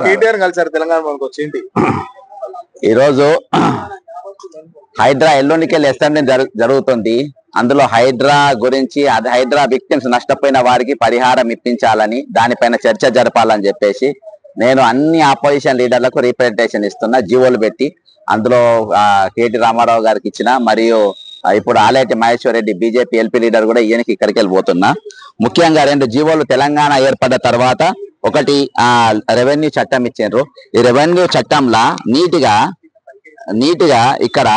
కేటీఆర్ కలిసారు తెలంగాణ ఈ రోజు హైడ్రా ఎల్లుండికెళ్ళి అసెంబ్లీ జరుగుతుంది. అందులో హైడ్రా గురించి హైడ్రా విక్టిమ్స్ నష్టపోయిన వారికి పరిహారం ఇప్పించాలని దానిపైన చర్చ జరపాలని చెప్పేసి నేను అన్ని ఆపోజిషన్ లీడర్లకు రిప్రజెంటేషన్ ఇస్తున్నా, జీవోలు పెట్టి. అందులో కేటీ రామారావు గారికి ఇచ్చిన, మరియు ఇప్పుడు Aleti Maheshwar Reddy BJP LP leader కూడా ఈయనకి ఇక్కడికి వెళ్ళిపోతున్నా. ముఖ్యంగా 2 జీవోలు తెలంగాణ ఏర్పడ్డ తర్వాత ఒకటి రెవెన్యూ చట్టం ఇచ్చిండ్రు. ఈ రెవెన్యూ చట్టంలా నీటిగా ఇక్కడ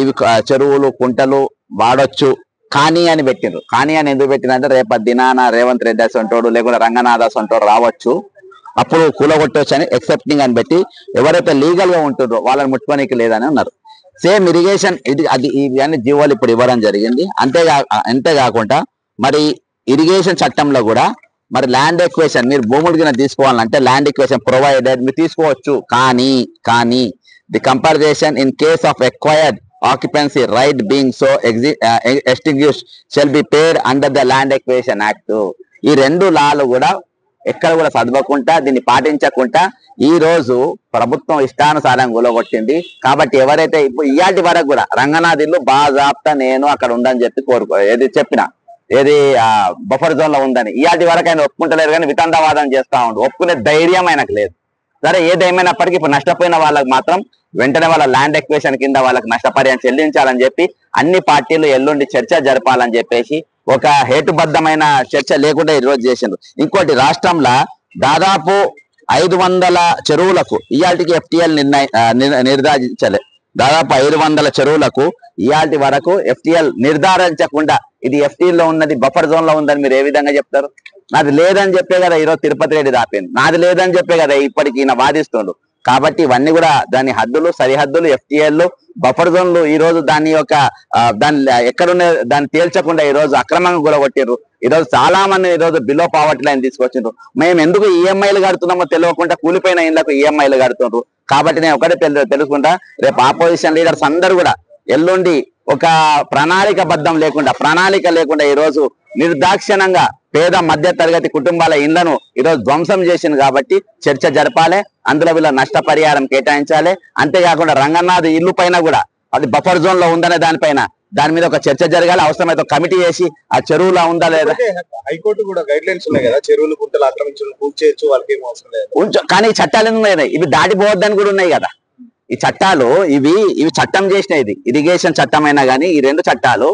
ఇవి చెరువులు కుంటలు వాడొచ్చు కానీ అని పెట్టిండ్రు. కానీ అని ఎందుకు పెట్టినంటే రేపటి దినాన రేవంత్ రెడ్డి అంటాడు లేకుంటే రంగనాథ్ అంటాడు రావచ్చు, అప్పుడు కూలగొట్టవచ్చు అని ఎక్సెప్టింగ్ అని పెట్టి ఎవరైతే లీగల్ గా ఉంటుండ్రో వాళ్ళని ముట్టుకోనికి లేదని అన్నారు. సేమ్ ఇరిగేషన్ ఇవన్నీ జీవోలు ఇప్పుడు ఇవ్వడం జరిగింది. అంతేకాకుండా మరి ఇరిగేషన్ చట్టంలో కూడా మరి ల్యాండ్ ఎక్వేషన్ మీరు భూములు కింద తీసుకోవాలంటే ల్యాండ్ ఎక్వేషన్ ప్రొవైడెడ్ మీరు తీసుకోవచ్చు, కానీ the compensation in case of acquired occupancy right being so extinguished shall be paid under the land acquisition act. ఈ 2 లాలు కూడా ఎక్కడ కూడా చదవకుండా దీన్ని పాటించకుండా ఈ రోజు ప్రభుత్వం ఇష్టానుసారం గులగొట్టింది. కాబట్టి ఎవరైతే ఇప్పుడు ఇయాటి వరకు కూడా రంగనాథ్ ఇల్లు బాజాప్తా నేను అక్కడ ఉందని చెప్పి చెప్పిన బఫర్ జోన్ లో ఉందని ఇయాటి వరకు ఆయన ఒప్పుకుంటలేరు, కానీ వితండవాదం చేస్తా ఉండు. ఒప్పుకునే ధైర్యం ఆయనకు లేదు. సరే ఏదేమైనప్పటికీ ఇప్పుడు నష్టపోయిన వాళ్ళకి మాత్రం వెంటనే వాళ్ళ ల్యాండ్ ఎక్వేషన్ కింద వాళ్ళకి నష్టపరిహారం చెల్లించాలని చెప్పి అన్ని పార్టీలు ఎల్లుండి చర్చ జరపాలని చెప్పేసి ఒక హేతుబద్ధమైన చర్చ లేకుండా ఈ రోజు చేసిండ్రు. ఇంకోటి రాష్ట్రంలో దాదాపు 500 చెరువులకు ఇయాల్టికి ఎఫ్టీఎల్ నిర్ధారించలే. దాదాపు 500 చెరువులకు ఇయాల్టి వరకు ఎఫ్టీఎల్ నిర్ధారించకుండా ఇది ఎఫ్టీఎల్ లో ఉన్నది బఫర్ జోన్ లో ఉందని మీరు ఏ విధంగా చెప్తారు? నాది లేదని చెప్పే కదా ఈరోజు తిరుపతి రెడ్డి దాపింది, నాది లేదని చెప్పే కదా ఇప్పటికి ఈయన వాదిస్తుండు. కాబట్టి ఇవన్నీ కూడా దాని హద్దులు సరిహద్దులు ఎఫ్టీఎల్ బఫర్ జోన్లు ఈ రోజు దాని యొక్క ఎక్కడున్న దాన్ని తేల్చకుండా ఈ రోజు అక్రమంగా గులగొట్టిర్రు. ఈ రోజు చాలా మంది ఈ రోజు బిలో పావర్టీ లైన్ తీసుకొచ్చిండ్రు. మేము ఎందుకు ఈఎంఐలు కడుతున్నామో తెలియకుండా కూలిపోయిన ఇళ్లకు ఈఎంఐలు కడుతుండ్రు. కాబట్టి నేను ఒకటే తెలుసుకుంటా, రేపు ఆపోజిషన్ లీడర్స్ అందరూ కూడా ఎల్లుండి ఒక ప్రణాళిక లేకుండా ఈ రోజు నిర్దాక్షిణంగా పేద మధ్య తరగతి కుటుంబాల ఇళ్లను ఈరోజు ధ్వంసం చేసింది. కాబట్టి చర్చ జరపాలి, అందులో వీళ్ళ నష్టపరిహారం కేటాయించాలి. అంతేకాకుండా రంగనాథ్ ఇల్లు పైన కూడా అది బఫర్ జోన్ లో ఉందనే దాని మీద ఒక చర్చ జరగాలి. అవసరమైతే కమిటీ వేసి ఆ చెరువులో ఉందా లేదా. హైకోర్టు కూడా గైడ్ లైన్స్ ఉన్నాయి కదా, చెరువులు గుంటలు ఆక్రమించడం పూర్తి చేయొచ్చు, వాళ్ళకి ఏం అవసరం లేదు. కానీ ఈ చట్టాలు ఎందుకు ఉన్నాయి? ఇవి దాటిపోవద్దని కూడా ఉన్నాయి కదా ఈ చట్టాలు. ఇవి చట్టం చేసినది ఇరిగేషన్ చట్టం అయినా కానీ ఈ 2 చట్టాలు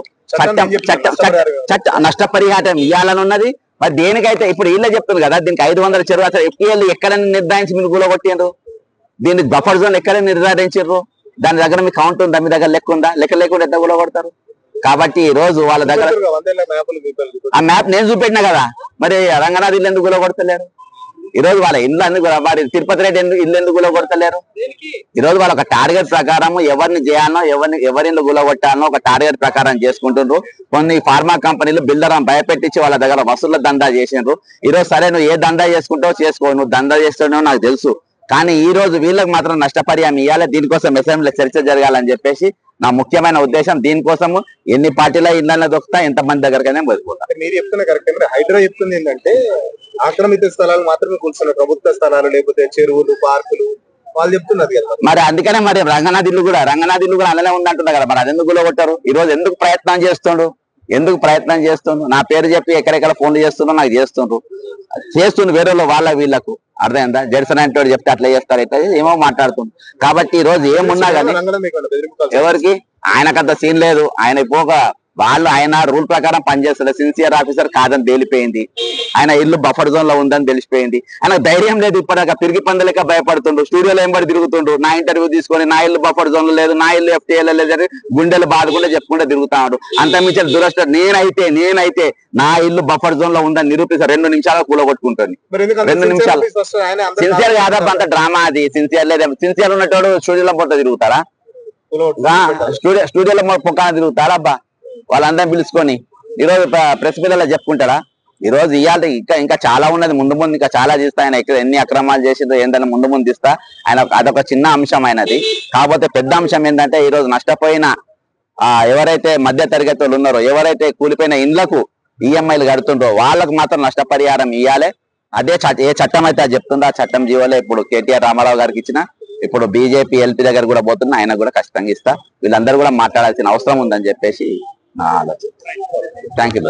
నష్టపరిహారం ఇవ్వాలని ఉన్నది. మరి దేనికైతే ఇప్పుడు వీళ్ళే చెప్తుంది కదా దీనికి 500 చెరువు అసలు ఎఫ్టీఎల్ ఎక్కడ నిర్ధారించి మీరు కూలగొట్టిండ్రు? దీనికి బఫర్ జోన్ ఎక్కడ నిర్ధారించారు? దాని దగ్గర మీ కౌంట్ ఉందా? మీ దగ్గర లెక్క ఉందా? లెక్క లేకుండా ఎంత కూలగొడతారు? కాబట్టి ఈ రోజు వాళ్ళ దగ్గర ఆ మ్యాప్ నేను చూపెట్టినా కదా, మరి రంగనాథ్ ఇల్లు ఎందుకు కూలగొడతలేరు? ఈ రోజు వాళ్ళ ఇల్లు ఎందుకు వారి తిరుపతి రెడ్డి ఇల్లు ఎందుకు గులగొడతలేరు? ఈ రోజు వాళ్ళ ఒక టార్గెట్ ప్రకారం ఎవరిని చేయాలనో ఎవరిని గులగొట్టాలనో ఒక టార్గెట్ ప్రకారం చేసుకుంటుండ్రు. కొన్ని ఫార్మా కంపెనీలు బిల్డర్ భయపెట్టించి వాళ్ళ దగ్గర వసూళ్ల దందా చేసిండ్రు. ఈ రోజు సరే నువ్వు ఏ దందా చేసుకుంటావో చేసుకో, నువ్వు దందా చేస్తున్నావు నాకు తెలుసు, కానీ ఈ రోజు వీళ్ళకి మాత్రం నష్టపరిహారం ఇవ్వాలి. దీనికోసం అసెంబ్లీలో చర్చ జరగాలని చెప్పేసి నా ముఖ్యమైన ఉద్దేశం. దీనికోసము ఎన్ని పార్టీల ఇళ్ళ దొరుకుతా ఎంతమంది దగ్గరకైనా పోతా. మీరు చెప్తున్న కరెక్ట్. హైడ్రా చెప్తుంది ఏంటంటే ఆక్రమిత స్థలాలు మాత్రమే కూర్చున్న ప్రభుత్వ స్థలాలు లేకపోతే చెరువులు పార్కులు వాళ్ళు చెప్తున్నారు కదా. మరి అందుకనే మరి రంగనాథ్ ఇల్లు కూడా అలానే ఉందంటున్నారు కదా. మరి అది ఎందుకు గులగొట్టారు? ఈ రోజు ఎందుకు ప్రయత్నం చేస్తుండ్రు? నా పేరు చెప్పి ఎక్కడెక్కడ ఫోన్లు చేస్తుండ్రు నాకు చేస్తుండ్రు వేరే వాళ్ళ వీళ్ళకు అర్థమైందా? జడ్సన్ అంటే చెప్తే అట్లా చేస్తారు, ఇట్లా ఏమో మాట్లాడుతుంది. కాబట్టి ఈ రోజు ఏమున్నా కానీ ఎవరికి ఆయనకంత సీన్ లేదు. ఆయన రూల్ ప్రకారం పనిచేస్తారు. సిన్సియర్ ఆఫీసర్ కాదని తేలిపోయింది. ఆయన ఇల్లు బఫర్ జోన్ లో ఉందని తెలిసిపోయింది. ఆయన ధైర్యం లేదు. ఇప్పటిదాకా పిరిగి పందలేక భయపడుతుండ్రు. స్టూడియోలో ఎంబడి తిరుగుతుండ్రు. నా ఇంటర్వ్యూ తీసుకొని నా ఇల్లు బఫర్ జోన్ లో లేదు, నా ఇల్లు ఎఫ్టీఎల్ లేదని గుండెలు బాధకుండా చెప్పుకుంటే తిరుగుతాడు. అంత మించిన దురదృష్టం నేనైతే నా ఇల్లు బఫర్ జోన్ లో ఉందని నిరూపిస్తారు. 2 నిమిషాలు కూలగొట్టుకుంటుంది. 2 నిమిషాలు సిన్సియర్ కాదబ్బా, అంత డ్రామా అది. సిన్సియర్ ఉన్నట్టు స్టూడియోలో పొట్ట తిరుగుతారా? స్టూడియోలో పొక్కన తిరుగుతారా అబ్బా? వాళ్ళందరినీ పిలుచుకొని ఈరోజు ప్రెస్ మీడియాలో చెప్పుకుంటారా? ఈ రోజు ఇవాళ ఇంకా చాలా ఉన్నది. ముందు ఇంకా చాలా తీస్తా. ఆయన ఎన్ని అక్రమాలు చేసిందో ఏంటని ముందు తీస్తా. ఆయన అదొక చిన్న అంశం అయినది. కాకపోతే పెద్ద అంశం ఏంటంటే ఈ రోజు నష్టపోయిన ఎవరైతే మధ్య తరగతి వాళ్ళు ఉన్నారో, ఎవరైతే కూలిపోయిన ఇండ్లకు ఈఎంఐలు కడుతుండ్రో వాళ్ళకు మాత్రం నష్టపరిహారం ఇవ్వాలి. అదే ఏ చట్టం అయితే అది చెప్తుందో ఆ చట్టం జీవోలో ఇప్పుడు కేటీఆర్ రామారావు గారికి ఇచ్చిన, ఇప్పుడు బీజేపీ ఎల్పీ దగ్గర కూడా పోతున్నా, ఆయన కూడా ఖచ్చితంగా ఇస్తా. వీళ్ళందరూ కూడా మాట్లాడాల్సిన అవసరం ఉందని చెప్పేసి నా ఆలోచన. Thank you.